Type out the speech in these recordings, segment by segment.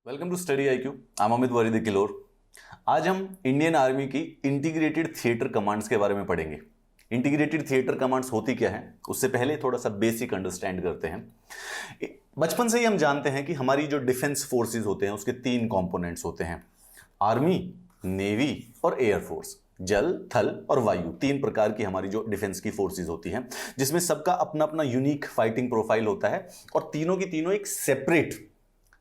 Welcome to study IQ। I am Amit वरीद किलोर। आज हम इंडियन आर्मी की इंटीग्रेटेड थिएटर कमांड्स के बारे में पढ़ेंगे। इंटीग्रेटेड थिएटर कमांड्स होती क्या है, उससे पहले थोड़ा सा बेसिक अंडरस्टैंड करते हैं। बचपन से ही हम जानते हैं कि हमारी जो डिफेंस फोर्सेस होते हैं उसके तीन कंपोनेंट्स होते हैं, आर्मी, नेवी और एयरफोर्स। जल, थल और वायु, तीन प्रकार की हमारी जो डिफेंस की फोर्सेस होती हैं, जिसमें सबका अपना अपना यूनिक फाइटिंग प्रोफाइल होता है और तीनों की तीनों एक सेपरेट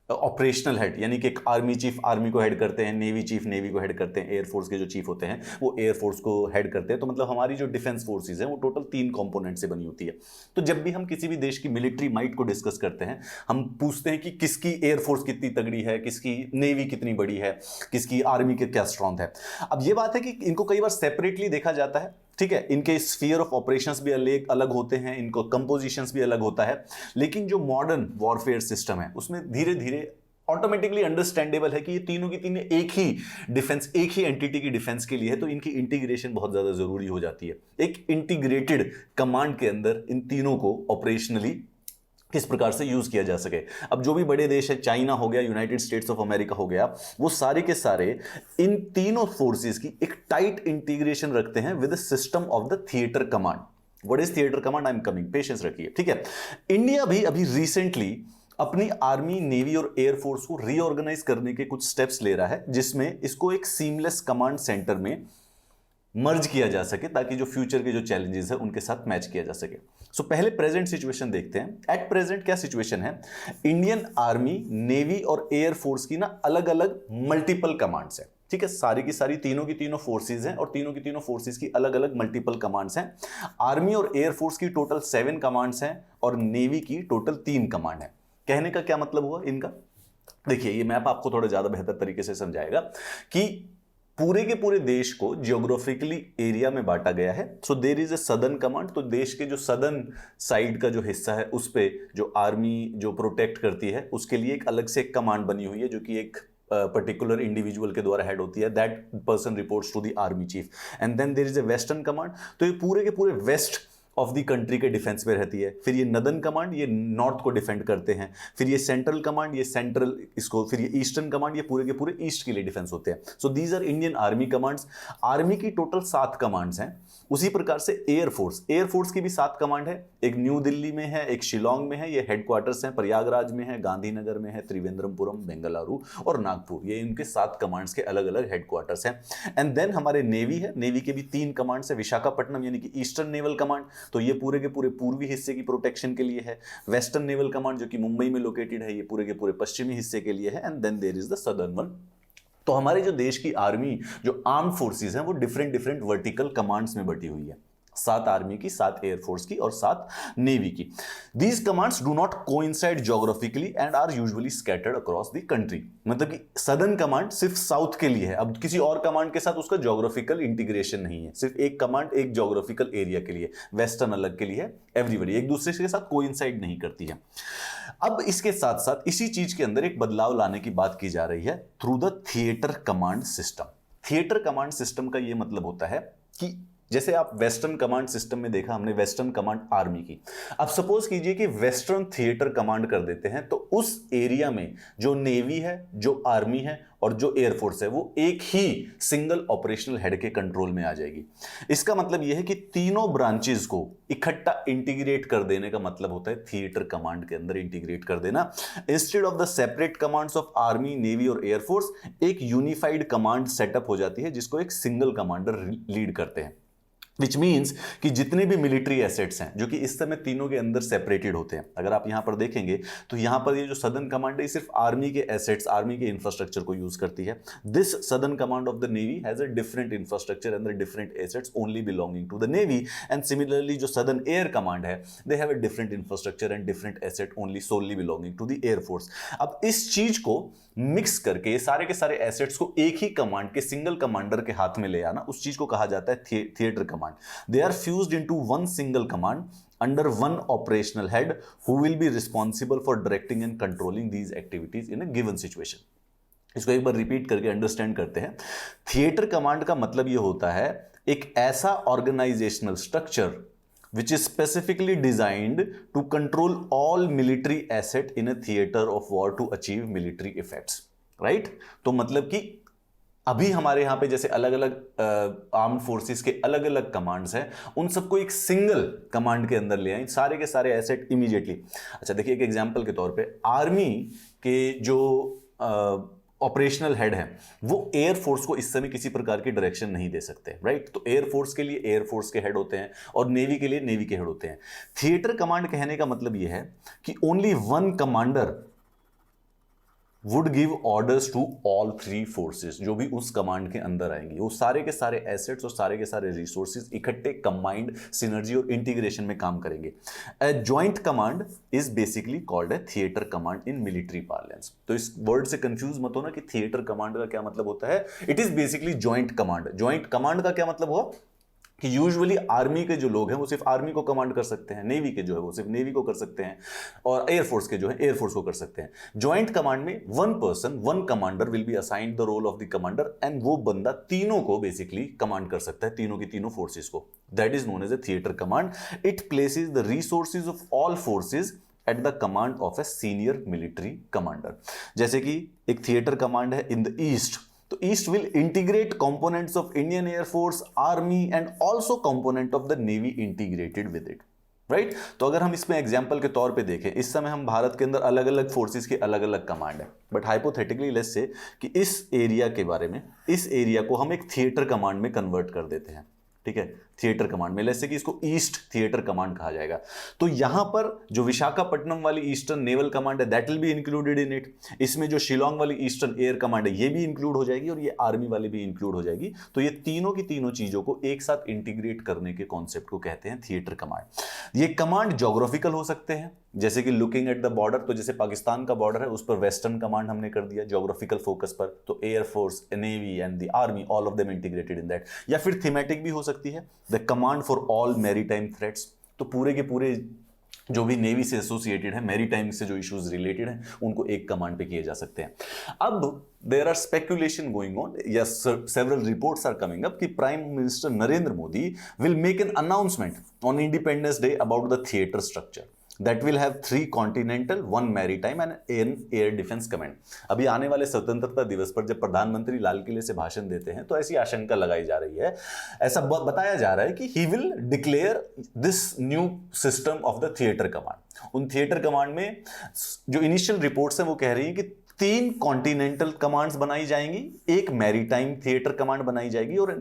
ऑपरेशनल हेड, यानी कि एक आर्मी चीफ आर्मी को हेड करते हैं, नेवी चीफ नेवी को हेड करते हैं, एयरफोर्स के जो चीफ होते हैं वो एयरफोर्स को हेड करते हैं। तो मतलब हमारी जो डिफेंस फोर्सेस है वो टोटल तीन कंपोनेंट से बनी होती है। तो जब भी हम किसी भी देश की मिलिट्री माइट को डिस्कस करते हैं, हम पूछते हैं कि किसकी एयरफोर्स कितनी तगड़ी है, किसकी नेवी कितनी बड़ी है, किसकी आर्मी के क्या स्ट्रांग है। अब ये बात है कि इनको कई बार सेपरेटली देखा जाता है, ठीक है, इनके स्फीयर ऑफ ऑपरेशंस भी अलग होते हैं, इनको कंपोजिशंस भी अलग होता है। लेकिन जो मॉडर्न वॉरफेयर सिस्टम है उसमें धीरे धीरे ऑटोमेटिकली अंडरस्टैंडेबल है कि ये तीनों की तीनों एक ही डिफेंस, एक ही एंटिटी की डिफेंस के लिए है, तो इनकी इंटीग्रेशन बहुत ज्यादा जरूरी हो जाती है। एक इंटीग्रेटेड कमांड के अंदर इन तीनों को ऑपरेशनली किस प्रकार से यूज किया जा सके। अब जो भी बड़े देश है, चाइना हो गया, यूनाइटेड स्टेट्स ऑफ अमेरिका हो गया, वो सारे के सारे इन तीनों फोर्सेस की एक टाइट इंटीग्रेशन रखते हैं with the system of the theatre command. What is theatre command? I am coming, patience रखिए, ठीक है। इंडिया भी अभी रिसेंटली अपनी आर्मी, नेवी और एयरफोर्स को रीऑर्गेनाइज करने के कुछ स्टेप्स ले रहा है, जिसमें इसको एक सीमलेस कमांड सेंटर में मर्ज किया जा सके, ताकि जो फ्यूचर के जो चैलेंजेस है उनके साथ मैच किया जा सके। सो पहले प्रेजेंट सिचुएशन देखते हैं। एट प्रेजेंट क्या सिचुएशन है? इंडियन आर्मी, नेवी और एयरफोर्स की ना अलग अलग मल्टीपल कमांड्स हैं, ठीक है। सारी की सारी तीनों की तीनों फोर्सेस हैं और तीनों की तीनों फोर्सेस की अलग अलग मल्टीपल कमांड्स हैं। आर्मी और एयरफोर्स की टोटल 7 कमांड्स हैं और नेवी की टोटल 3 कमांड है। कहने का क्या मतलब हुआ इनका? देखिए, ये मैप आपको थोड़ा ज्यादा बेहतर तरीके से समझाएगा कि पूरे के पूरे देश को जियोग्राफिकली एरिया में बांटा गया है। So there is a southern command, तो देश के जो सदर्न साइड का जो हिस्सा है उस पे जो आर्मी जो प्रोटेक्ट करती है उसके लिए एक अलग से एक कमांड बनी हुई है, जो कि एक पर्टिकुलर इंडिविजुअल के द्वारा हेड होती है। That person reports to the army chief. And then there is a western command, तो ये पूरे के पूरे वेस्ट ऑफ द कंट्री के डिफेंस में रहती है। फिर ये नदर्न कमांड, ये नॉर्थ को डिफेंड करते हैं। फिर ये सेंट्रल कमांड, ये सेंट्रल इसको, फिर ये ईस्टर्न कमांड, ये पूरे के पूरे ईस्ट के लिए डिफेंस होते हैं। So these are Indian army commands. Army की टोटल 7 कमांड्स हैं। उसी प्रकार से एयरफोर्स, एयरफोर्स की भी 7 कमांड है। एक न्यू दिल्ली में है, एक शिलोंग में है, ये हेडक्वार्टर्स हैं, प्रयागराज में है, गांधीनगर में है, त्रिवेंद्रपुरम, बेंगलुरु और नागपुर, ये इनके 7 कमांड्स के अलग अलग हेडक्वार्टर्स हैं। एंड देन हमारे नेवी है, नेवी के भी 3 कमांड्स है। विशाखापट्टनम यानी कि ईस्टर्न नेवल कमांड, तो ये पूरे के पूरे पूर्वी हिस्से की प्रोटेक्शन के लिए है। वेस्टर्न नेवल कमांड जो कि मुंबई में लोकेटेड है, ये पूरे के पूरे पश्चिमी हिस्से के लिए है। And then there is the southern one. तो हमारे जो देश की आर्मी, जो आर्म्ड फोर्सेस हैं, वो डिफरेंट डिफरेंट वर्टिकल कमांड्स में बटी हुई है। 7 आर्मी की, 7 एयरफोर्स की और 7 नेवी की। These commands do not coincide geographically and are usually scattered across the country. मतलब कि सदर्न कमांड सिर्फ साउथ के लिए है, अब किसी और कमांड के साथ उसका ज्योग्राफिकल इंटीग्रेशन नहीं है। सिर्फ एक कमांड एक ज्योग्राफिकल एरिया के लिए, वेस्टर्न अलग के लिए है, एवरीबडी एक दूसरे के साथ कोइंसाइड नहीं करती है। अब इसके साथ साथ इसी चीज के अंदर एक बदलाव लाने की बात की जा रही है through the theatre command system. Theatre command system का यह मतलब होता है कि जैसे आप वेस्टर्न कमांड सिस्टम में देखा हमने, वेस्टर्न कमांड आर्मी की। अब सपोज कीजिए कि वेस्टर्न थिएटर कमांड कर देते हैं, तो उस एरिया में जो नेवी है, जो आर्मी है और जो एयरफोर्स है, वो एक ही सिंगल ऑपरेशनल हेड के कंट्रोल में आ जाएगी। इसका मतलब यह है कि तीनों ब्रांचेस को इकट्ठा इंटीग्रेट कर देने का मतलब होता है थिएटर कमांड के अंदर इंटीग्रेट कर देना। Instead of the separate commands of army, navy और एयरफोर्स, एक यूनिफाइड कमांड सेटअप हो जाती है, जिसको एक सिंगल कमांडर लीड करते हैं। विच मीन्स कि जितने भी मिलिट्री एसेट्स हैं, जो कि इस समय तीनों के अंदर सेपरेटेड होते हैं, अगर आप यहां पर देखेंगे तो यहां पर ये जो सदर्न कमांड है सिर्फ आर्मी के एसेट्स, आर्मी के इंफ्रास्ट्रक्चर को यूज करती है। This southern command of the navy has a different infrastructure and different assets only belonging to the navy. And similarly जो सदर्न एयर कमांड है, they have a different infrastructure and different asset only solely belonging to the air force. अब इस चीज को mix करके सारे के सारे एसेट्स को एक ही कमांड के सिंगल कमांडर के हाथ में ले आना, उस चीज को कहा जाता है theatre command. They are fused into one single command under one operational head who will be responsible for directing and controlling these activities in a given situation. इसको एक बार रिपीट करके अंडरस्टैंड करते हैं। थिएटर कमांड का मतलब यह होता है एक ऐसा organisational structure which is specifically designed to control all military asset in a theater of war to achieve military effects. Right. तो मतलब कि अभी हमारे यहाँ पे जैसे अलग अलग आर्म्ड फोर्सेस के अलग अलग कमांड्स हैं, उन सबको एक सिंगल कमांड के अंदर ले आए, सारे के सारे एसेट इमीडिएटली। अच्छा देखिए, एक एग्जांपल के तौर पे आर्मी के जो ऑपरेशनल हेड है वो एयरफोर्स को इस समय किसी प्रकार की डायरेक्शन नहीं दे सकते, राइट। तो एयरफोर्स के लिए एयरफोर्स के हेड होते हैं और नेवी के लिए नेवी के हेड होते हैं। थिएटर कमांड कहने का मतलब यह है कि only one commander would give orders to all three forces, जो भी उस कमांड के अंदर आएंगी, वो सारे के सारे एसेट्स और सारे के सारे रिसोर्सेज इकट्ठे कंबाइंड सिनर्जी और इंटीग्रेशन में काम करेंगे। A joint command is basically called a theatre command in military parlance. तो इस वर्ड से कंफ्यूज मत होना कि थिएटर कमांड का क्या मतलब होता है। It is basically joint command. Joint command का क्या मतलब हुआ कि यूजुअली आर्मी के जो लोग हैं वो सिर्फ आर्मी को कमांड कर सकते हैं, नेवी के जो है वो सिर्फ नेवी को कर सकते हैं, और एयरफोर्स के जो है एयरफोर्स को कर सकते हैं। जॉइंट कमांड में one person one commander will be assigned the role of the commander, and वो बंदा तीनों को बेसिकली कमांड कर सकता है, तीनों की तीनों फोर्सेस को। That is known as a theatre command. It places the resources of all forces at the command of a senior military commander. जैसे कि एक थिएटर कमांड है इन द ईस्ट, तो east will integrate components of Indian air force, army and also component of the navy integrated with it, right. तो अगर हम इसमें example के तौर पे देखें, इस समय हम भारत के अंदर अलग अलग फोर्सेस के अलग अलग कमांड है, बट हाइपोथेटिकली लेट्स से कि इस एरिया के बारे में, इस एरिया को हम एक थिएटर कमांड में कन्वर्ट कर देते हैं, ठीक है। थिएटर कमांड में लेट्स से कि इसको ईस्ट थिएटर कमांड कहा जाएगा। तो यहां पर जो विशाखापट्टनम वाली ईस्टर्न नेवल कमांड है that will be included in it. इसमें जो शिलोंग वाली ईस्टर्न एयर कमांड है ये भी इंक्लूड हो जाएगी, और ये आर्मी वाली भी इंक्लूड हो जाएगी। तो ये तीनों की तीनों चीजों को एक साथ इंटीग्रेट करने के कॉन्सेप्ट को कहते हैं थिएटर कमांड। ये कमांड ज्योग्राफिकल हो सकते हैं, जैसे कि लुकिंग एट द बॉर्डर, तो जैसे पाकिस्तान का बॉर्डर है उस पर वेस्टर्न कमांड हमने कर दिया ज्योग्राफिकल फोकस पर, तो air force, navy and the army all of them integrated in that. या फिर थीमेटिक भी हो सकती है, the command for all maritime threats, तो पूरे के पूरे जो भी नेवी से एसोसिएटेड है, मैरीटाइम से जो इश्यूज रिलेटेड हैं, उनको एक कमांड पे किए जा सकते हैं। अब there are speculation going on, या several reports are coming up कि prime minister Narendra Modi will make an announcement on independence day about the theatre structure that will have 3 continental, 1 maritime and an air defense command। अभी आने वाले स्वतंत्रता दिवस पर जब प्रधानमंत्री लाल किले से भाषण देते हैं तो ऐसी आशंका लगाई जा रही है, ऐसा बताया जा रहा है कि he will declare this new system of the theater command। उन थिएटर कमांड में जो इनिशियल रिपोर्ट्स हैं वो कह रही है कि 3 कॉन्टिनेंटल कमांड्स बनाई जाएंगी, एक मैरीटाइम थिएटर कमांड बनाई जाएगी और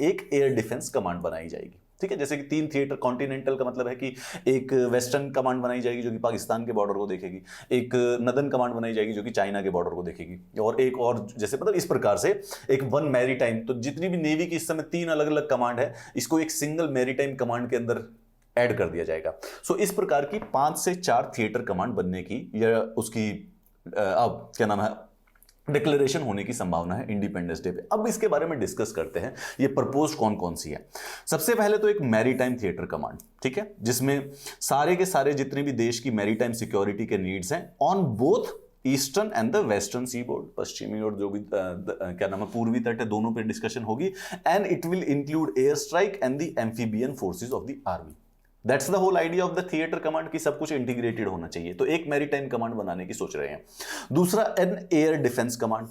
एक एयर डिफेंस कमांड बनाई जाएगी, ठीक है। जैसे कि 3 थिएटर, कॉन्टिनेंटल का मतलब है कि एक वेस्टर्न कमांड बनाई जाएगी जो कि पाकिस्तान के बॉर्डर को देखेगी, एक नदन कमांड बनाई जाएगी जो कि चाइना के बॉर्डर को देखेगी, और एक और जैसे मतलब इस प्रकार से एक 1 मैरीटाइम। तो जितनी भी नेवी की इस समय 3 अलग अलग कमांड है, इसको एक सिंगल मैरीटाइम कमांड के अंदर ऐड कर दिया जाएगा। सो इस प्रकार की 5 से 4 थिएटर कमांड बनने की या उसकी अब क्या नाम है डिक्लेरेशन होने की संभावना है इंडिपेंडेंस डे पे। अब इसके बारे में डिस्कस करते हैं, ये प्रपोज कौन कौन सी है। सबसे पहले तो एक मैरीटाइम थिएटर कमांड, ठीक है, जिसमें सारे के सारे जितने भी देश की मैरीटाइम सिक्योरिटी के नीड्स हैं on both eastern and the western seaboard, पश्चिमी और जो भी क्या नाम है पूर्वी तट है, दोनों पे डिस्कशन होगी। And it will include air strike and the amphibian forces of the army. That's the whole idea of the theatre command की सब कुछ इंटीग्रेटेड होना चाहिए। तो एक मैरीटाइम कमांड बनाने की सोच रहे हैं। दूसरा an air defence command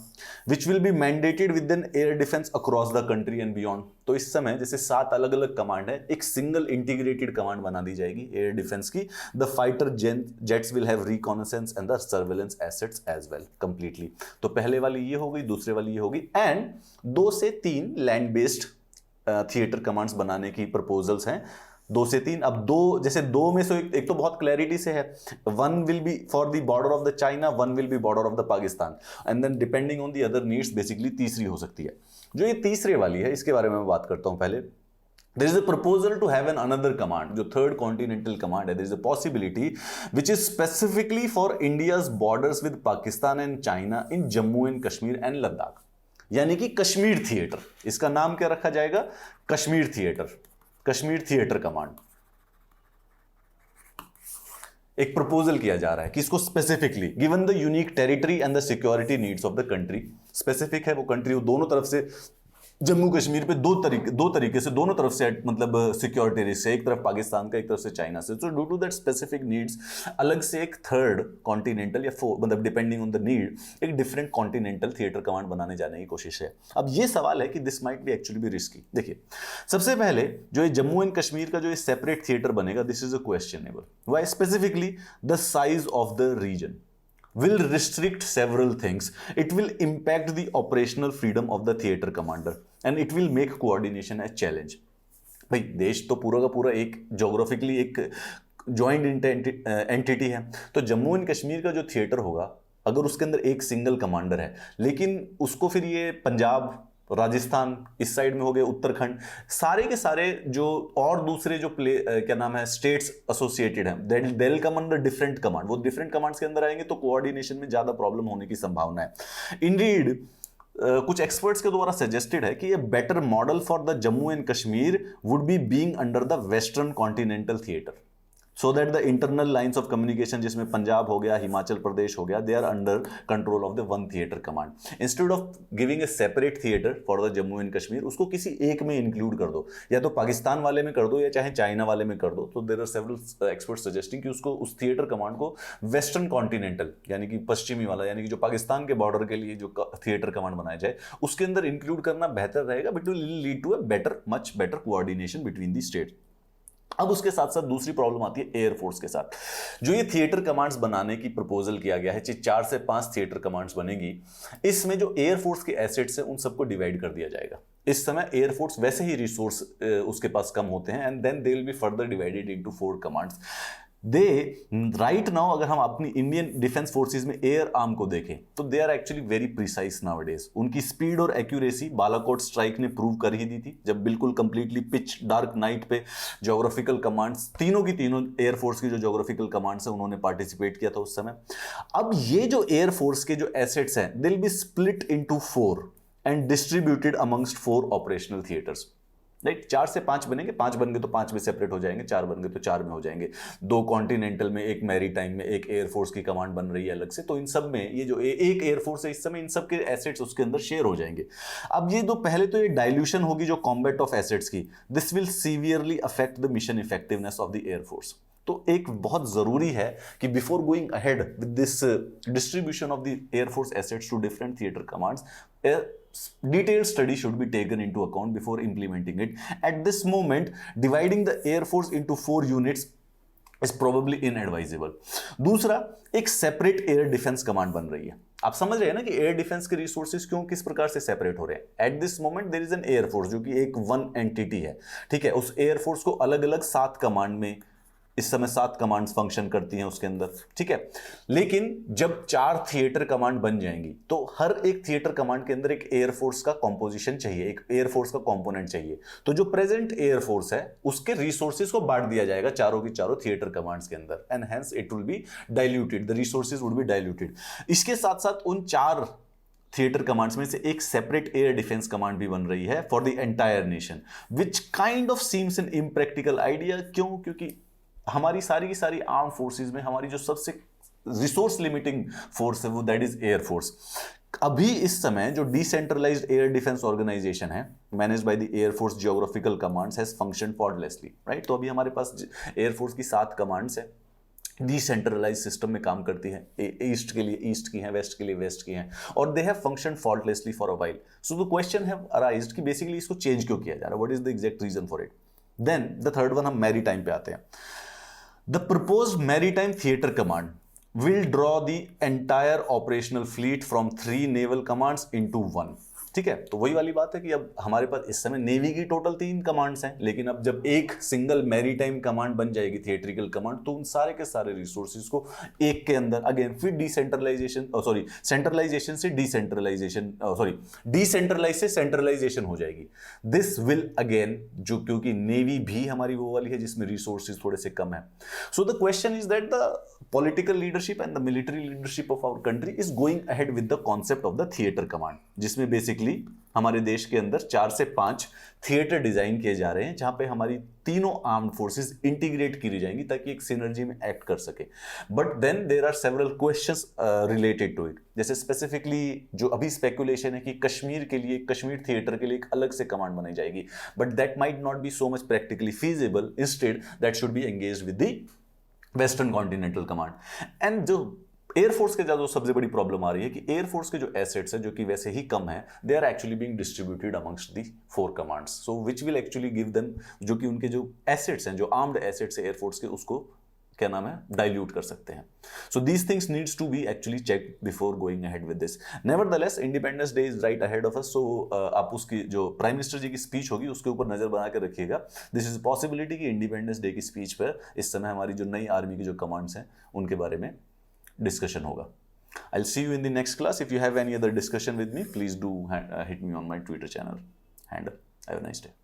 which will be mandated with an air defence across the country and beyond. तो इस समय जैसे 7 अलग अलग कमांड है, एक सिंगल इंटीग्रेटेड कमांड बना दी जाएगी एयर डिफेंस की। The fighter jets will have reconnaissance and the surveillance assets as well completely. तो पहले वाली ये हो गई, दूसरे वाली ये होगी, एंड 2 से 3 लैंड बेस्ड थिएटर कमांड्स बनाने की प्रपोजल्स हैं। 2 से 3, अब 2 जैसे 2 में से एक तो बहुत क्लैरिटी से है, 1 will be for the border of the China, 1 will be border of the Pakistan, and then depending on the other needs basically तीसरी हो सकती है। जो ये तीसरे वाली है इसके बारे में मैं बात करता हूं पहले। There is a proposal to have an another command, जो third continental command है, there is a possibility which is specifically for India's borders with Pakistan and China in Jammu and Kashmir and Ladakh, यानी कि Kashmir theatre. इसका नाम क्या रखा जाएगा? Kashmir theatre, Kashmir theatre command. एक प्रपोजल किया जा रहा है कि इसको specifically given the unique territory and the security needs of the country, specific है वो कंट्री, वो दोनों तरफ से जम्मू कश्मीर पे दो तरीके से दोनों तरफ से मतलब सिक्योरिटी रिस्क है, एक तरफ पाकिस्तान का, एक तरफ से चाइना से। तो due to that specific needs अलग से एक थर्ड कॉन्टिनेंटल या मतलब डिपेंडिंग ऑन द नीड एक डिफरेंट कॉन्टिनेंटल थिएटर कमांड बनाने जाने की कोशिश है। अब ये सवाल है कि this might be actually B risky. देखिए, सबसे पहले जो ये जम्मू एंड कश्मीर का जो ये सेपरेट थिएटर बनेगा, this is a questionable. Why? Specifically the size of the region will restrict several things. It will impact the operational freedom of the theater commander and it will make coordination a challenge. भाई देश तो पूरा का पूरा एक geographically एक joint entity है, तो जम्मू एंड कश्मीर का जो थिएटर होगा अगर उसके अंदर एक सिंगल कमांडर है, लेकिन उसको फिर ये पंजाब, राजस्थान इस साइड में हो गए, उत्तराखंड, सारे के सारे जो और दूसरे जो क्या नाम है स्टेट्स एसोसिएटेड हैं, they will come under different command. वो डिफरेंट कमांड्स के अंदर आएंगे तो कोऑर्डिनेशन में ज्यादा प्रॉब्लम होने की संभावना है। इंडीड कुछ एक्सपर्ट्स के द्वारा सजेस्टेड है कि ये better model for the Jammu and Kashmir would be being under the western continental theatre, so that the internal lines of communication जिसमें पंजाब हो गया, हिमाचल प्रदेश हो गया, they are under control of the one theater command. Instead of giving a separate theater for the Jammu and Kashmir, उसको किसी एक में include कर दो, या तो पाकिस्तान वाले में कर दो या चाहे चाइना वाले में कर दो। तो there are several experts suggesting कि उसको उस थिएटर कमांड को वेस्टर्न कॉन्टिनेंटल यानी कि पश्चिमी वाला, यानी कि जो पाकिस्तान के बॉर्डर के लिए जो थिएटर कमांड बनाया जाए उसके अंदर इंक्लूड करना बेहतर रहेगा, but will lead to a better, much better coordination between the states. अब उसके साथ साथ दूसरी प्रॉब्लम आती है एयरफोर्स के साथ। जो ये थिएटर कमांड्स बनाने की प्रपोजल किया गया है, 4 से 5 थिएटर कमांड्स बनेगी, इसमें जो एयरफोर्स के एसेट्स हैं उन सबको डिवाइड कर दिया जाएगा। इस समय एयरफोर्स वैसे ही रिसोर्स उसके पास कम होते हैं, and then they will be further divided into 4 commands. They right now अगर हम अपनी इंडियन डिफेंस फोर्सेस में एयर आर्म को देखें तो they are actually very precise nowadays. उनकी स्पीड और एक्यूरेसी बालाकोट स्ट्राइक ने प्रूव कर ही दी थी, जब बिल्कुल कंप्लीटली पिच डार्क नाइट पे ज्योग्राफिकल कमांड्स तीनों की तीनों एयरफोर्स की जो ज्योग्राफिकल कमांड्स है उन्होंने पार्टिसिपेट किया था उस समय। अब ये जो एयरफोर्स के जो एसेट्स हैं दे will B split into 4 and distributed amongst 4 operational theatres. Right, 4 से 5 बनेंगे, 5 बन गए तो 5 में सेपरेट हो जाएंगे, 4 बन गए तो 4 में हो जाएंगे। 2 कॉन्टिनेंटल में, एक मैरीटाइम में, एक एयरफोर्स की कमांड बन रही है अलग से। तो इन सब में ये जो एक एयरफोर्स है इस समय इन सब के एसेट्स उसके अंदर शेयर हो जाएंगे। अब ये पहले तो ये डाइल्यूशन होगी जो कॉम्बैट ऑफ एसेट्स की, this will severely affect the mission effectiveness of the air force. तो एक बहुत जरूरी है कि before going ahead with this distribution of the air force assets to different theatre commands, detailed study should be taken into account before implementing it. At this moment, dividing the air force into 4 units is probably inadvisable. दूसरा, एक separate air defence command बन रही है। आप समझ रहे हैं ना कि एयर डिफेंस के रिसोर्सेज क्यों किस प्रकार से सेपरेट हो रहे हैं। At this moment there is an air force जो कि एक वन एंटिटी है, ठीक है। उस एयर फोर्स को अलग अलग 7 कमांड में इस समय 7 कमांड्स फंक्शन करती हैं उसके अंदर, ठीक है। लेकिन जब 4 थिएटर कमांड बन जाएंगी तो हर एक थिएटर कमांड के अंदर एक एयरफोर्स का कॉम्पोजिशन चाहिए, एक एयरफोर्स का कंपोनेंट चाहिए। तो जो प्रेजेंट एयरफोर्स है उसके रिसोर्सेज को बांट दिया जाएगा चारों की चारों थिएटर कमांड्स के अंदर, and hence it will be diluted, the resources would be diluted. इसके साथ साथ उन 4 थिएटर कमांड्स में से एक सेपरेट एयर डिफेंस कमांड भी बन रही है for the entire nation, which kind of seems an impractical idea. क्यों? क्योंकि हमारी सारी की सारी आर्म फोर्सेस में हमारी जो सबसे रिसोर्स लिमिटिंग फोर्स है वो दैट इज एयर फोर्स। अभी इस समय जो डिसेंट्रलाइज्ड एयर डिफेंस ऑर्गेनाइजेशन है managed by the air force geographical commands has functioned faultlessly, right. तो अभी हमारे पास एयर फोर्स की 7 कमांड्स है, डिसेंट्रलाइज सिस्टम में काम करती हैं, ईस्ट के लिए ईस्ट की हैं, वेस्ट के लिए वेस्ट की हैं, और they have functioned faultlessly for a while. So the question have arised कि बेसिकली इसको चेंज क्यों किया जा रहा है, what is the exact reason for it. Then the third one, हम मैरीटाइम पे आते हैं। The proposed maritime theater command will draw the entire operational fleet from 3 naval commands into 1, ठीक है। तो वही वाली बात है कि अब हमारे पास इस समय नेवी की टोटल 3 कमांड्स हैं, लेकिन अब जब एक सिंगल मैरीटाइम कमांड बन जाएगी, थिएट्रिकल कमांड, तो उन सारे के सारे रिसोर्सेज को एक के अंदर अगेन फिर डिसेंट्रलाइजेशन सेंट्रलाइजेशन से डिसेंट्रलाइजेशन डिसेंट्रलाइज से सेंट्रलाइजेशन हो जाएगी। दिस विल अगेन, जो क्योंकि नेवी भी हमारी वो वाली है जिसमें रिसोर्सेज थोड़े से कम है। So the question is that the political leadership and the military leadership of our country is going ahead with the concept of the theatre command, जिसमें बेसिकली बेसिकली हमारे देश के अंदर 4 से 5 थिएटर डिजाइन किए जा रहे हैं जहां पे हमारी तीनों आर्म्ड फोर्सेस इंटीग्रेट की जाएंगी ताकि एक सिनर्जी में एक्ट कर सके। But then there are several questions related to it. जैसे स्पेसिफिकली जो अभी स्पेकुलेशन है कि कश्मीर के लिए, कश्मीर थिएटर के लिए एक अलग से कमांड बनाई जाएगी, but that might not be so much practically feasible. Instead that should be engaged with the western continental command. And जो एयरफोर्स के जो सबसे बड़ी प्रॉब्लम आ रही है कि एयरफोर्स के जो एसेट्स है जो कि वैसे ही कम है, they are actually being distributed amongst the 4 commands, so which will actually give them, जो कि उनके जो एसेट्स हैं, जो आर्म्ड एसेट्स है एयरफोर्स के, उसको क्या नाम है, डाइल्यूट कर सकते हैं। So these things needs to be actually check before going ahead with this. Nevertheless independence day is right ahead of us, so आप उसकी जो प्राइम मिनिस्टर जी की स्पीच होगी उसके ऊपर नजर बना कर रखिएगा। दिस इज पॉसिबिलिटी कि इंडिपेंडेंस डे की स्पीच पर इस समय हमारी जो नई आर्मी की जो कमांड्स हैं उनके बारे में डिस्कशन होगा। I'll see you in the next class. If you have any other discussion with me, please do hit me on my Twitter channel handle. Have a nice day.